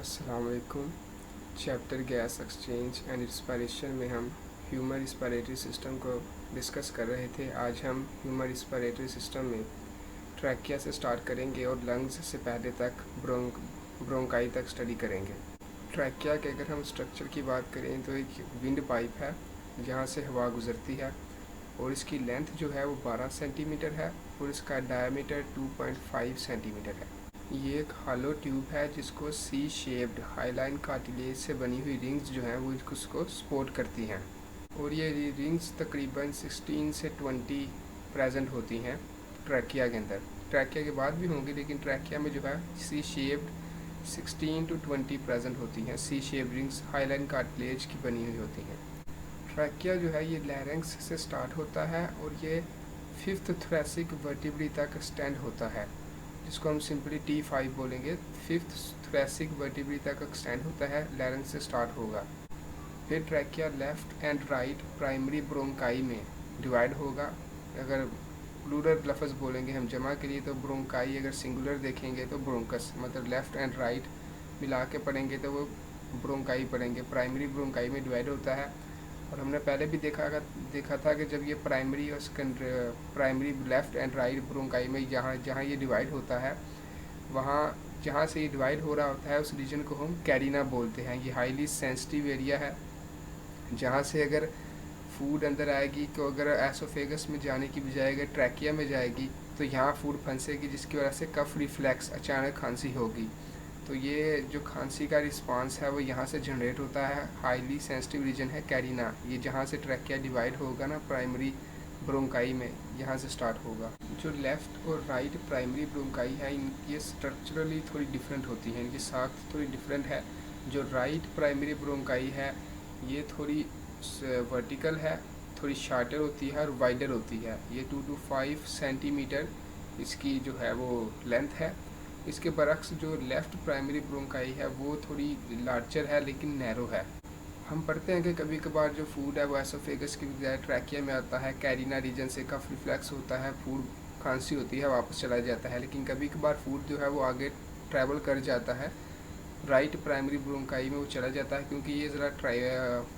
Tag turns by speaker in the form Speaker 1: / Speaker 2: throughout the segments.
Speaker 1: अस्सलाम वालेकुम। Chapter gas exchange and respiration में हम ह्यूमन रिस्पायरेटरी सिस्टम को डिस्कस कर रहे थे। आज हम ह्यूमन रिस्पायरेटरी सिस्टम में ट्रैकिया से स्टार्ट करेंगे और लंग्स से पहले तक ब्रोंकाई तक स्टडी करेंगे। ट्रैकिया के अगर हम स्ट्रक्चर की बात करें तो एक विंड पाइप है जहाँ से हवा गुजरती है और इसकी लेंथ जो है वो 12 सेंटीमीटर है और इसका डायमीटर 2.5 सेंटीमीटर है। ये एक हॉलो ट्यूब है जिसको सी शेप्ड हाईलाइन कार्टिलेज से बनी हुई रिंग्स जो हैं वो उसको सपोर्ट करती हैं और ये रिंग्स तकरीबन 16 से 20 प्रेजेंट होती हैं ट्रैकिया के अंदर। ट्रैकिया के बाद भी होंगी लेकिन ट्रैकिया में जो है सी शेप्ड 16 to 20 प्रेजेंट होती हैं। C shaped rings hyaline cartilage की बनी हुई होती हैं। ट्रैकिया जो है ये लैरिंक्स से स्टार्ट होता है और ये 5th थोरैसिक वर्टिब्री तक एक्सटेंड होता है जिसको हम सिंपली T5 बोलेंगे। 5th थोरैसिक वर्टिब्री तक एक्सटेंड होता है, लैरिंक्स से स्टार्ट होगा। फिर trachea left and right primary bronchi में डिवाइड होगा। अगर प्लूरल लफ्ज़ बोलेंगे हम जमा के लिए तो ब्रोंकाई, अगर सिंगुलर देखेंगे तो ब्रोंकस, मतलब लेफ़्ट एंड राइट मिला के पढ़ेंगे तो वो ब्रोंकाई पढ़ेंगे। प्राइमरी ब्रोंकाई में डिवाइड होता है और हमने पहले भी देखा था कि जब ये प्राइमरी और primary left and right bronchi में जहाँ ये डिवाइड होता है, वहाँ जहाँ से ये डिवाइड हो रहा होता है उस रीजन को हम कैरिना बोलते हैं। ये हाईली सेंसिटिव एरिया है जहाँ से अगर फूड अंदर आएगी तो अगर एसोफेगस में जाने की बजाय अगर ट्रैकिया में जाएगी तो यहाँ फूड फंसेगी जिसकी वजह से कफ रिफ्लेक्स, अचानक खांसी होगी। तो ये जो खांसी का रिस्पांस है वो यहाँ से जनरेट होता है। हाईली सेंसिटिव रीजन है कैरिना, ये जहाँ से ट्रैकिया डिवाइड होगा ना प्राइमरी ब्रोंकाई में, यहाँ से स्टार्ट होगा। जो लेफ़्ट और राइट प्राइमरी ब्रोंकाई है ये स्ट्रक्चरली थोड़ी डिफरेंट होती हैं, इनकी साख्त थोड़ी डिफरेंट है। जो राइट प्राइमरी ब्रोंकाई है ये थोड़ी वर्टिकल है, थोड़ी शार्टर होती है और वाइडर होती है। ये 2 to 5 सेंटीमीटर इसकी जो है वो लेंथ है। इसके बरक्स जो लेफ़्ट प्राइमरी ब्रोंकाई है वो थोड़ी लार्जर है लेकिन नैरो है। हम पढ़ते हैं कि कभी कभार जो फूड है वो एसोफेगस की बजाय ट्रैकिया में आता है, कैरिना रीजन से कफ रिफ्लेक्स होता है, फूड खांसी होती है, वापस चला जाता है। लेकिन कभी कभार फूड जो है वो आगे ट्रैवल कर जाता है, राइट प्राइमरी ब्रोंकाई में वो चला जाता है क्योंकि ये ज़रा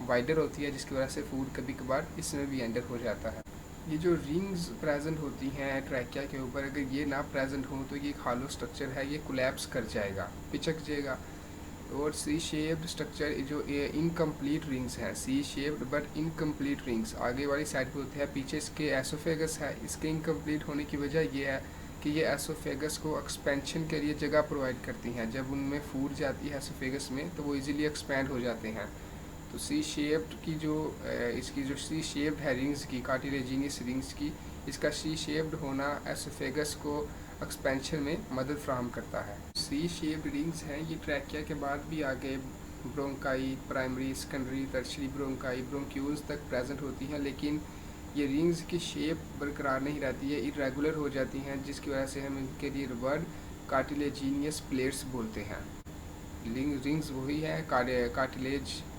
Speaker 1: वाइडर होती है जिसकी वजह से फूड कभी कभार इसमें भी एंटर हो जाता है। ये जो रिंग्स प्रेजेंट होती हैं ट्रैकिया के ऊपर, अगर ये ना प्रेजेंट हो तो ये एक हॉलो स्ट्रक्चर है, ये कोलैप्स कर जाएगा, पिचक जाएगा। और सी शेप्ड स्ट्रक्चर जो इनकम्प्लीट रिंग्स हैं, C shaped but incomplete rings आगे वाली साइड पे होते हैं, पीछे इसके एसोफेगस है। इसके इनकम्प्लीट होने की वजह ये है कि ये एसोफेगस को एक्सपेंशन के लिए जगह प्रोवाइड करती हैं। जब उनमें फूड जाती है एसोफेगस में तो वो इजीली एक्सपैंड हो जाते हैं। तो सी शेप्ड की जो इसकी जो सी शेप्ड है रिंग्स की, कार्टिलेजिनियस रिंग्स की, इसका सी शेप्ड होना एसोफेगस को एक्सपेंशन में मदद फ्राहम करता है। सी शेप्ड रिंग्स हैं ये ट्रैकिया के बाद भी आगे bronchi, primary, secondary, tertiary bronchi, bronchioles तक प्रेजेंट होती हैं, लेकिन ये रिंग्स की शेप बरकरार नहीं रहती है, इरेगुलर हो जाती हैं, जिसकी वजह से हम इनके लिए वर्ड कार्टिलेजिनियस प्लेट्स बोलते हैं। रिंग्स वही है,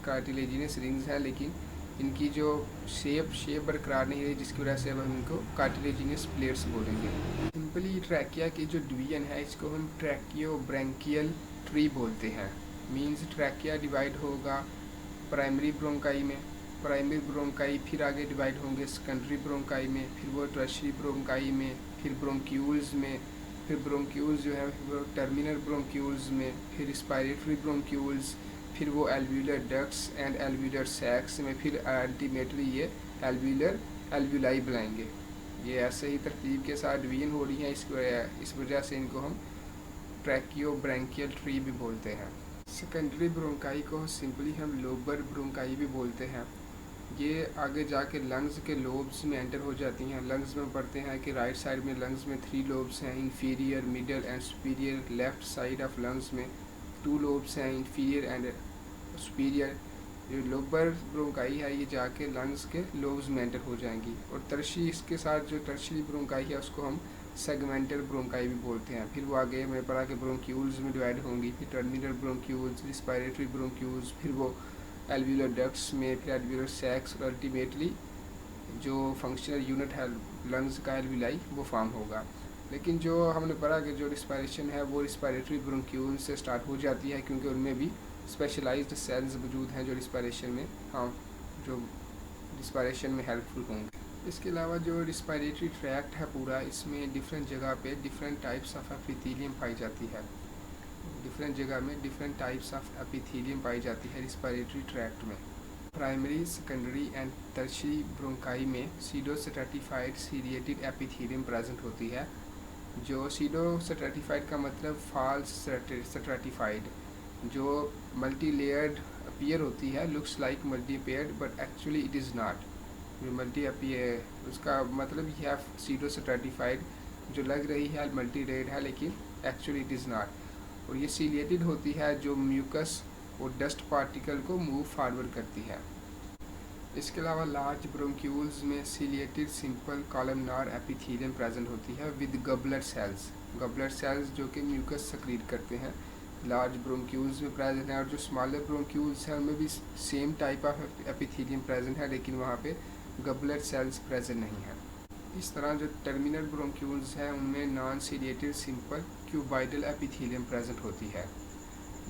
Speaker 1: कार्टिलेजिनियस रिंग्स हैं, लेकिन इनकी जो शेप बरकरार नहीं रही जिसकी वजह से अब हम इनको कार्टिलेजिनियस प्लेट्स बोलेंगे। सिंपली ट्रैकिया की जो डिवीजन है इसको हम ट्रैकियो ब्रैंकियल ट्री बोलते हैं। मींस ट्रैकिया डिवाइड होगा प्राइमरी ब्रोंकाई में, प्राइमरी ब्रोंकाई फिर आगे डिवाइड होंगे सेकेंडरी ब्रोंकाई में, फिर वो टर्शियरी ब्रोंकाई में, फिर ब्रोंक्यूल्स में, फिर ब्रोंक्यूल्स जो है वो टर्मिनल ब्रोंक्यूल्स में, फिर रिस्पायरेटरी ब्रोंक्यूल्स, फिर वो एल्व्यूलर डक्ट्स एंड एल्व्यूलर सैक्स में, फिर अल्टीमेटली ये एल्व्यूलाई बुलाएंगे। ये ऐसे ही तरतीब के साथ डिवीजन हो रही है, इस वजह से इनको हम ट्रैकियो ब्रैंकियल ट्री भी बोलते हैं। सेकेंडरी ब्रोंकाई को सिंपली हम लोबर ब्रोंकाई भी बोलते हैं। ये आगे जाके लंग्स के लोब्स में एंटर हो जाती हैं। लंग्स में पढ़ते हैं कि राइट साइड में लंग्स में 3 लोब्स हैं, inferior, middle and superior. Left side of lungs में 2 लोब्स हैं, इंफीरियर एंड सुपीरियर। जो लोबर ब्रोंकाई है ये जाके लंग्स के लोब्स में एंटर हो जाएंगी। और तरशी इसके साथ जो टर्शियरी ब्रोंकाई है उसको हम सेगमेंटल ब्रोंकाई भी बोलते हैं। फिर वो आगे मैंने पढ़ा कि ब्रोंक्यूल्स में डिवाइड होंगी, फिर टर्मिनल ब्रोंक्यूल्स, रिस्पायरेटरी ब्रोंक्यूल्स, फिर वो एल्व्यूलर डक्ट्स में, फिर एल्व्यूलर सैक्स, और अल्टीमेटली जो फंक्शनल यूनिट है लंग्स का एल्व्यूलाई वो फॉर्म होगा। लेकिन जो हमने पढ़ा कि जो रिस्पायरेशन है वो रिस्पायरेटरी ब्रोंक्यूल से स्टार्ट हो जाती है, क्योंकि उनमें भी स्पेशलाइज्ड सेल्स मौजूद हैं जो रिस्पायरेशन में जो रिस्पायरेशन में हेल्पफुल होंगे। इसके अलावा जो रिस्पायरेटरी ट्रैक्ट है पूरा, इसमें डिफरेंट जगह पे डिफरेंट टाइप्स ऑफ एपिथेलियम पाई जाती है। डिफरेंट जगह में डिफरेंट टाइप्स ऑफ एपिथेलियम पाई जाती है रिस्पायरेटरी ट्रैक्ट में। Primary, secondary and tertiary bronchi में सीडो स्ट्रैटिफाइड सीरिएटेड एपिथेलियम प्रेजेंट होती है। जो सीडो स्ट्रैटिफाइड का मतलब फॉल्स स्ट्रैटिफाइड, जो मल्टी लेयर्ड अपीयर होती है, looks like multi paired but actually it is not. Multi appear उसका मतलब यह है सीडो स्ट्रैटिफाइड, जो लग रही है मल्टी लेयर्ड है लेकिन एक्चुअली इट इज़ नॉट। और ये सीलिएटेड होती है, जो म्यूकस और डस्ट पार्टिकल को मूव फॉरवर्ड करती है। इसके अलावा लार्ज ब्रोंक्यूल्स में ciliated simple columnar epithelium present होती है विद गबलर सेल्स जो कि म्यूकस सक्रीट करते हैं, लार्ज ब्रोंक्यूल्स में प्रेजेंट है। और जो स्मॉलर ब्रोंक्यूल्स हैं उनमें भी same type of epithelium present है, लेकिन वहाँ पे गबलर सेल्स प्रेजेंट नहीं है। इस तरह जो टर्मिनल ब्रोंक्यूल्स हैं उनमें non ciliated simple cuboidal epithelium present होती है।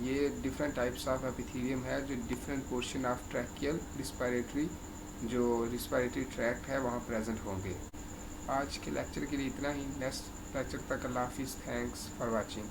Speaker 1: ये डिफरेंट टाइप्स ऑफ एपिथेलियम है जो different portion of tracheal respiratory tract है वहाँ प्रेजेंट होंगे। आज के लेक्चर के लिए इतना ही। नेक्स्ट लेक्चर तक अल्लाह हाफिज़। Thanks for watching.